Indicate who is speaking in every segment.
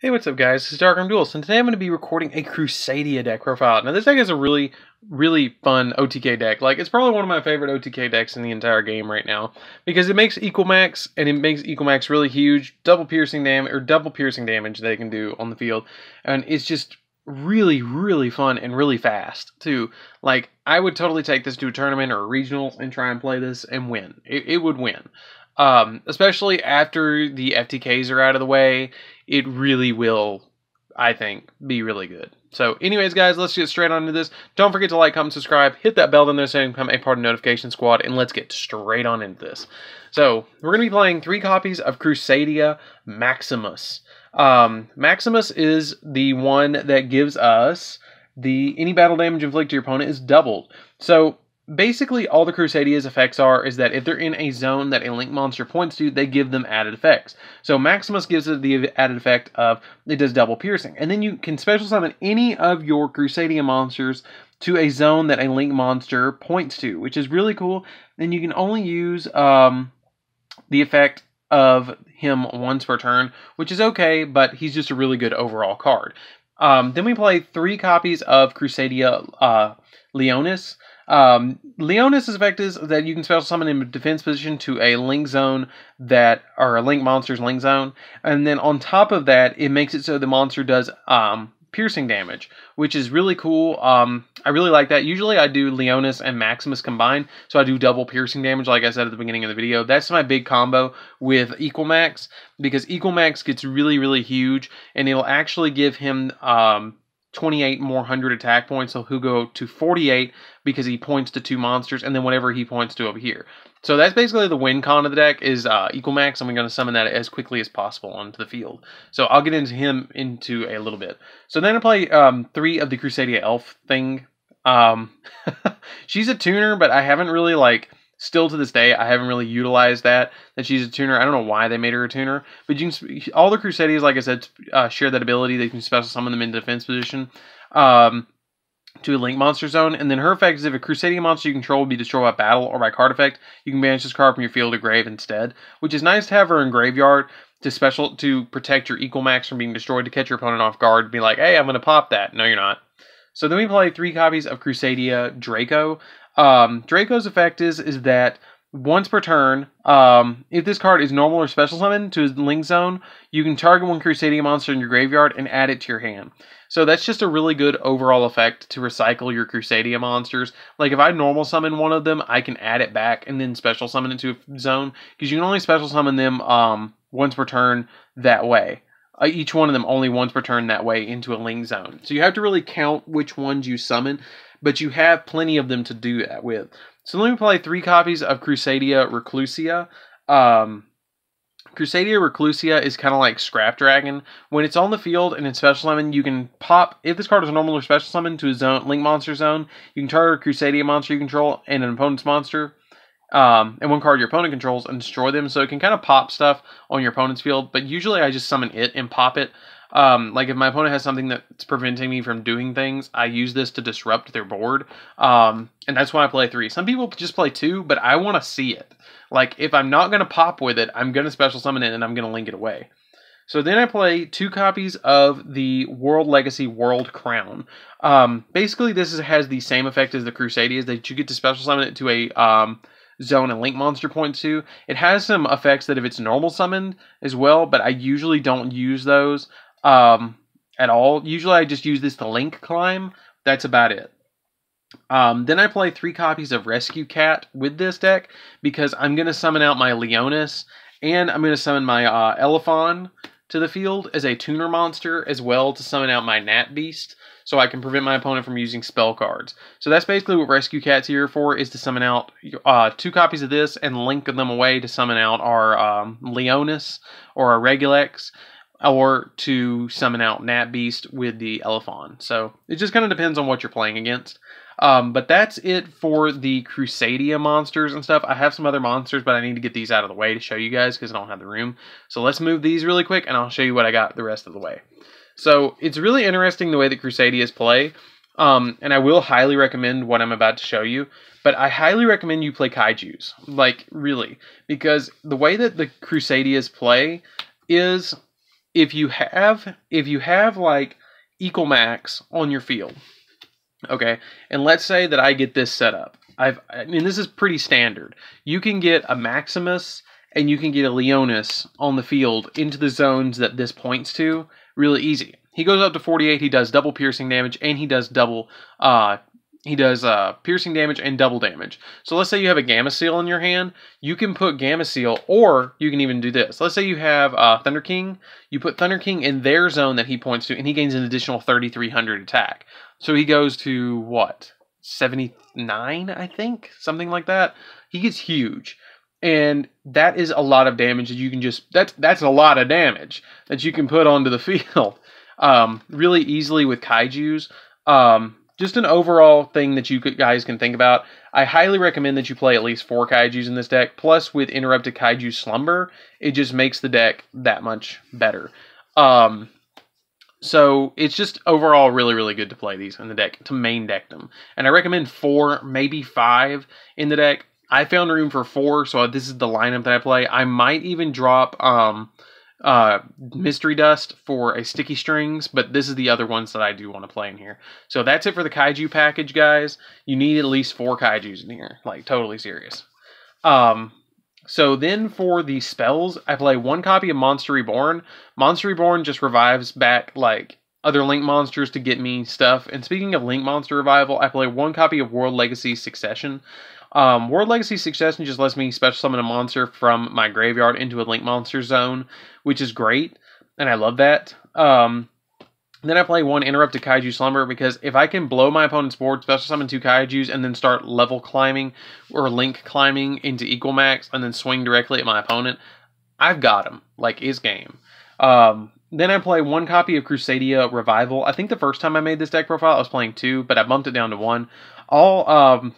Speaker 1: Hey, what's up guys, this is DarkArmedDuelist, and today I'm going to be recording a Crusadia deck profile. Now this deck is a really fun OTK deck. Like, it's probably one of my favorite OTK decks in the entire game right now, because it makes equal max, and it makes equal max really huge, double piercing damage they can do on the field, and it's just really fun and really fast too. Like, I would totally take this to a tournament or a regional and try and play this and win. It would win. Especially after the FTKs are out of the way, it really will, I think, be really good. So anyways, guys, let's get straight on into this. Don't forget to like, comment, subscribe, hit that bell down there so you can become a part of the notification squad, and let's get straight on into this. So we're going to be playing 3 copies of Crusadia Maximus. Maximus is the one that gives us any battle damage inflicted to your opponent is doubled. So basically, all the Crusadia's effects is that if they're in a zone that a link monster points to, they give them added effects. So Maximus gives it the added effect of it does double piercing. And then you can special summon any of your Crusadia monsters to a zone that a link monster points to, which is really cool. And you can only use the effect of him once per turn, which is okay, but he's just a really good overall card. Then we play 3 copies of Crusadia Leonis. Leonis' effect is that you can special summon in a defense position to a link zone or a link monster's link zone, and then on top of that, it makes it so the monster does piercing damage, which is really cool. I really like that. Usually I do Leonis and Maximus combined, so I do double piercing damage, like I said at the beginning of the video. That's my big combo with Equal Max, because Equal Max gets really huge, and it'll actually give him 28 more 100 attack points, so he'll go to 48 because he points to 2 monsters, and then whatever he points to over here. So that's basically the win con of the deck is Equal Max, and we're going to summon that as quickly as possible onto the field. So I'll get into him into a little bit. So then I play 3 of the Crusadia Elf thing. She's a tuner, but I haven't really, still to this day, I haven't really utilized that she's a tuner. I don't know why they made her a tuner, but you can, all the Crusadias, like I said, share that ability. They can special summon them in defense position to a link monster zone, and then her effect is if a Crusadia monster you control will be destroyed by battle or by card effect, you can banish this card from your field to grave instead, which is nice to have her in graveyard to protect your Equal Max from being destroyed, to catch your opponent off guard, be like, hey, I'm going to pop that. No, you're not. So then we play 3 copies of Crusadia Draco. Draco's effect is that once per turn, if this card is normal or special summoned to his link zone, you can target one Crusadia monster in your graveyard and add it to your hand. So that's just a really good overall effect to recycle your Crusadia monsters. Like, if I normal summon one of them, I can add it back and then special summon it to a zone, because you can only special summon them once per turn that way. Each one of them only once per turn that way into a link zone. So you have to really count which ones you summon, but you have plenty of them to do that with. So let me play 3 copies of Crusadia Reclusia. Crusadia Reclusia is kind of like Scrap Dragon. When it's on the field and it's special summon, you can pop, if this card is normal or special summon to a zone, link monster zone, you can target a Crusadia monster you control and an opponent's monster, and one card your opponent controls, and destroy them. So it can kind of pop stuff on your opponent's field, but usually I just summon it and pop it. Like, if my opponent has something that's preventing me from doing things, I use this to disrupt their board. And that's why I play 3. Some people just play 2, but I want to see it. Like, if I'm not going to pop with it, I'm going to special summon it and I'm going to link it away. So then I play 2 copies of the World Legacy World Crown. Basically, this has the same effect as the Crusadias, that you get to special summon it to a zone and link monster points to. It has some effects that if it's normal summoned as well, but I usually don't use those at all. Usually I just use this to link climb. That's about it. Then I play 3 copies of Rescue Cat with this deck, because I'm going to summon out my Leonis, and I'm going to summon my Elephon to the field as a tuner monster, as well to summon out my Gnat Beast, so I can prevent my opponent from using spell cards. So that's basically what Rescue Cat's here for, is to summon out 2 copies of this and link them away to summon out our Leonis or our Regula X, or to summon out Gnat Beast with the Elephon. So it just kind of depends on what you're playing against. But that's it for the Crusadia monsters and stuff. I have some other monsters, but I need to get these out of the way to show you guys because I don't have the room. So let's move these really quick, and I'll show you what I got the rest of the way. So it's really interesting the way that Crusadias play, and I will highly recommend what I'm about to show you. But I highly recommend you play Kaijus, like, really, because the way that the Crusadias play is if you have like equal max on your field, okay, and let's say that I get this set up. I mean, this is pretty standard. You can get a Maximus and you can get a Leonis on the field into the zones that this points to really easy. He goes up to 48, he does double piercing damage, and he does piercing damage and double damage. So let's say you have a Gamma Seal in your hand, you can put Gamma Seal, or you can even do this. Let's say you have Thunder King, you put Thunder King in their zone that he points to, and he gains an additional 3,300 attack. So he goes to, what, 79, I think? Something like that. He gets huge. And that is a lot of damage that you can just, that's a lot of damage that you can put onto the field really easily with Kaijus. Just an overall thing that you guys can think about. I highly recommend that you play at least 4 Kaijus in this deck. Plus, with Interrupted Kaiju Slumber, it just makes the deck that much better. So it's just overall really, really good to play these in the deck, to main deck them. And I recommend 4, maybe 5 in the deck. I found room for 4, so this is the lineup that I play. I might even drop Mystery Dust for a Sticky Strings, but this is the other ones that I do want to play in here. So that's it for the Kaiju package, guys. You need at least 4 Kaijus in here, like totally serious. So then for the spells, I play 1 copy of Monster Reborn. Monster Reborn just revives back like other Link monsters to get me stuff. And speaking of Link monster revival, I play 1 copy of World Legacy Succession. World Legacy Succession just lets me special summon a monster from my graveyard into a Link monster zone, which is great, and I love that. Then I play 1 Interrupted Kaiju Slumber, because if I can blow my opponent's board, special summon 2 Kaijus, and then start level climbing or Link climbing into equal max, and then swing directly at my opponent, I've got him. Like, it's game. Then I play 1 copy of Crusadia Revival. I think the first time I made this deck profile, I was playing 2, but I bumped it down to 1. All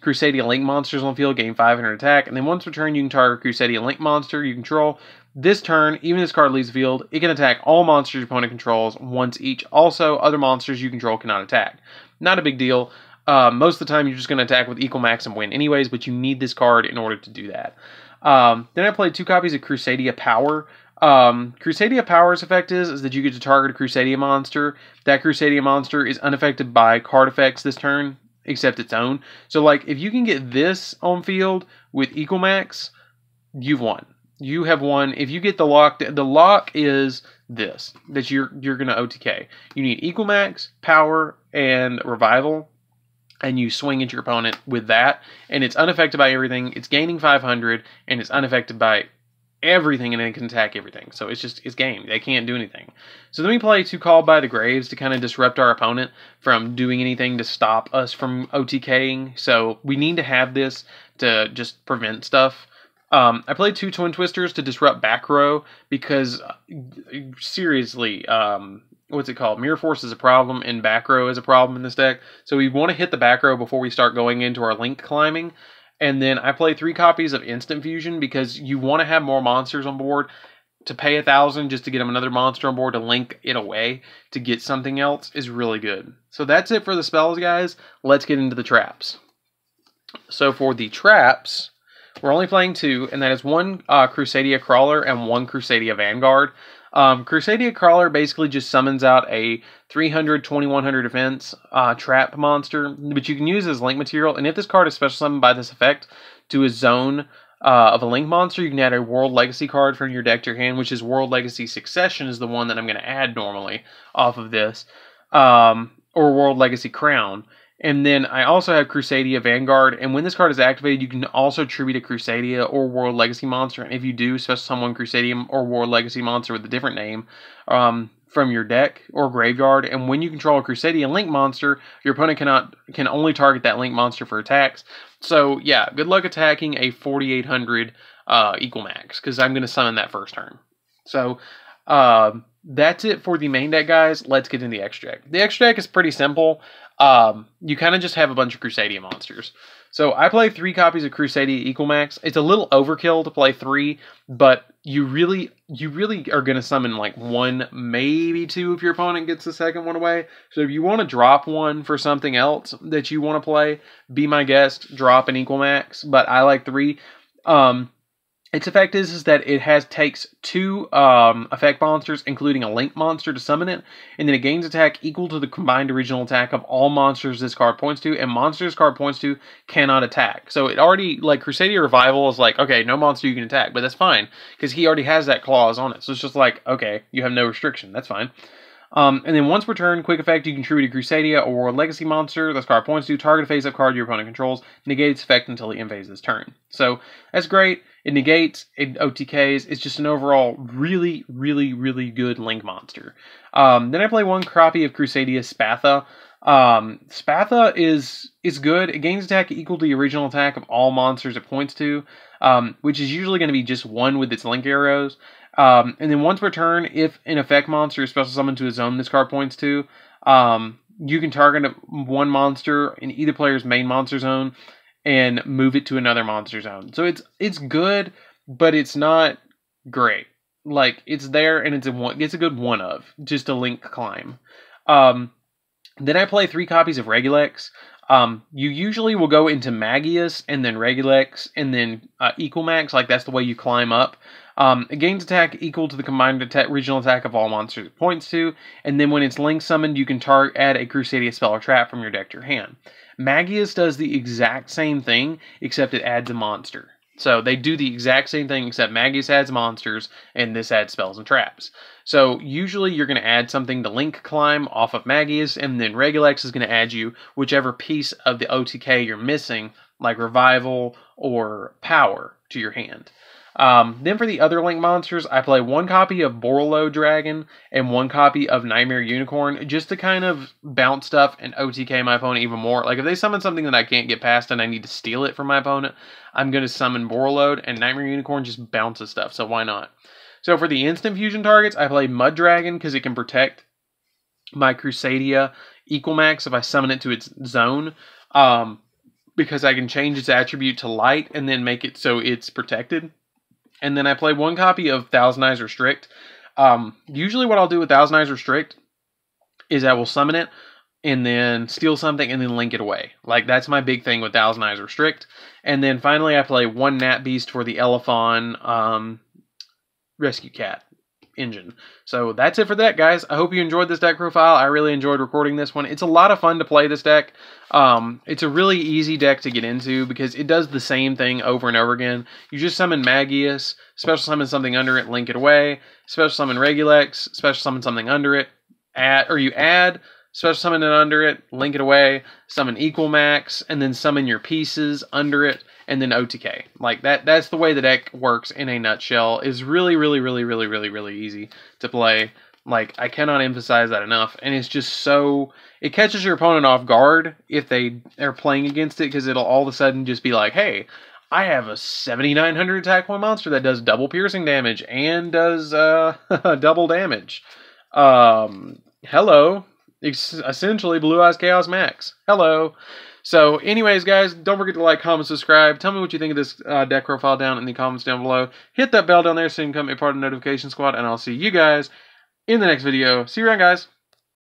Speaker 1: Crusadia Link monsters on the field gain 500 attack, and then once per turn, you can target Crusadia Link monster you control. This turn, even if this card leaves the field, it can attack all monsters your opponent controls once each. Also, other monsters you control cannot attack. Not a big deal. Most of the time, you're just going to attack with equal max and win anyways, but you need this card in order to do that. Then I played 2 copies of Crusadia Power. Crusadia Power's effect is that you get to target a Crusadia monster. That Crusadia monster is unaffected by card effects this turn, except its own. So, like, if you can get this on field with equal max, you've won. You have won. If you get the lock is this, that you're going to OTK. You need equal max, power, and revival, and you swing at your opponent with that, and it's unaffected by everything. It's gaining 500, and it's unaffected by everything, and it can attack everything. So it's game. They can't do anything. So then we play 2 Called by the Graves to kind of disrupt our opponent from doing anything to stop us from OTKing. So we need to have this to just prevent stuff. I played 2 Twin Twisters to disrupt back row because, seriously, what's it called? Mirror Force is a problem and back row is a problem in this deck. So we want to hit the back row before we start going into our Link climbing. And then I play 3 copies of Instant Fusion because you want to have more monsters on board. To pay 1,000 just to get them another monster on board to link it away to get something else is really good. So that's it for the spells, guys. Let's get into the traps. So for the traps, we're only playing 2, and that is 1 Crusadia Crawler and 1 Crusadia Vanguard. Crusadia Crawler basically just summons out a 300, 2100 defense trap monster, but you can use as link material, and if this card is special summoned by this effect to a zone of a link monster, you can add a World Legacy card from your deck to your hand, which is World Legacy Succession is the one that I'm going to add normally off of this, or World Legacy Crown. And then I also have Crusadia Vanguard, and when this card is activated, you can also tribute a Crusadia or World Legacy monster. And if you do, special summon Crusadia or World Legacy monster with a different name from your deck or graveyard. And when you control a Crusadia Link monster, your opponent can only target that Link monster for attacks. So yeah, good luck attacking a 4800 equal max, because I'm going to summon that first turn. So that's it for the main deck, guys. Let's get into the extra deck. The extra deck is pretty simple. You kind of just have a bunch of Crusadia monsters. So I play 3 copies of Crusadia Equal Max. It's a little overkill to play 3, but you really are going to summon like 1, maybe 2 if your opponent gets the second one away. So if you want to drop 1 for something else that you want to play, be my guest, drop an Equal Max. But I like 3. Its effect is that it takes 2 effect monsters, including a link monster, to summon it, and then it gains attack equal to the combined original attack of all monsters this card points to, and monsters card points to cannot attack. So it already, like, Crusadia Revival is like, okay, no monster you can attack, but that's fine, because he already has that clause on it. So it's just like, okay, you have no restriction, that's fine. And then once per turn, quick effect, you can tribute a Crusadia or Legacy monster this card points to, target a face-up card your opponent controls, negate its effect until the end phase of this turn. So that's great. It negates, it OTKs. It's just an overall really, really, really good link monster. Then I play one copy of Crusadia Spatha. Spatha is good. It gains attack equal to the original attack of all monsters it points to, which is usually going to be just 1 with its link arrows. And then once per turn, if an effect monster is special summoned to a zone this card points to, you can target 1 monster in either player's main monster zone and move it to another monster zone. So it's good, but it's not great. Like, it's there and it's a good one of, just a link climb. Then I play 3 copies of Regula X. You usually will go into Magius and then Regula X and then Equal Max, like that's the way you climb up. It gains attack equal to the combined regional attack of all monsters it points to, and then when it's link summoned, you can add a Crusadia spell or trap from your deck to your hand. Magius does the exact same thing, except it adds a monster. So they do the exact same thing, except Magius adds monsters, and this adds spells and traps. So usually you're going to add something to link climb off of Magius, and then Regula X is going to add you whichever piece of the OTK you're missing, like Revival or Power, to your hand. Then for the other link monsters, I play 1 copy of Borlo Dragon and 1 copy of Nightmare Unicorn, just to kind of bounce stuff and OTK my opponent even more. Like, if they summon something that I can't get past and I need to steal it from my opponent, I'm going to summon Borlo, and Nightmare Unicorn just bounces stuff, so why not? So for the instant fusion targets, I play Mud Dragon because it can protect my Crusadia Equal Max if I summon it to its zone, because I can change its attribute to light and then make it so it's protected. And then I play 1 copy of Thousand Eyes Restrict. Usually what I'll do with Thousand Eyes Restrict is I will summon it and then steal something and then link it away. Like, that's my big thing with Thousand Eyes Restrict. And then finally I play 1 Nat Beast for the Elephon Rescue Cat engine. So that's it for that, guys. I hope you enjoyed this deck profile. I really enjoyed recording this one. It's a lot of fun to play this deck. It's a really easy deck to get into because it does the same thing over and over again. You just summon Magius, special summon something under it, link it away, special summon Regula X, special summon something under it, you add, special summon it under it, link it away, summon Equal Max, and then summon your pieces under it, and then OTK. Like, that's the way the deck works in a nutshell. It's really, really, really, really, really, really easy to play. Like, I cannot emphasize that enough. And it's just so... It catches your opponent off guard if they are playing against it, because it'll all of a sudden just be like, hey, I have a 7,900 attack point monster that does double piercing damage and does double damage. Hello. It's essentially Blue Eyes Chaos Max. Hello. So, anyways, guys, don't forget to like, comment, subscribe. Tell me what you think of this deck profile down in the comments down below. Hit that bell down there so you can become a part of the notification squad, and I'll see you guys in the next video. See you around, guys.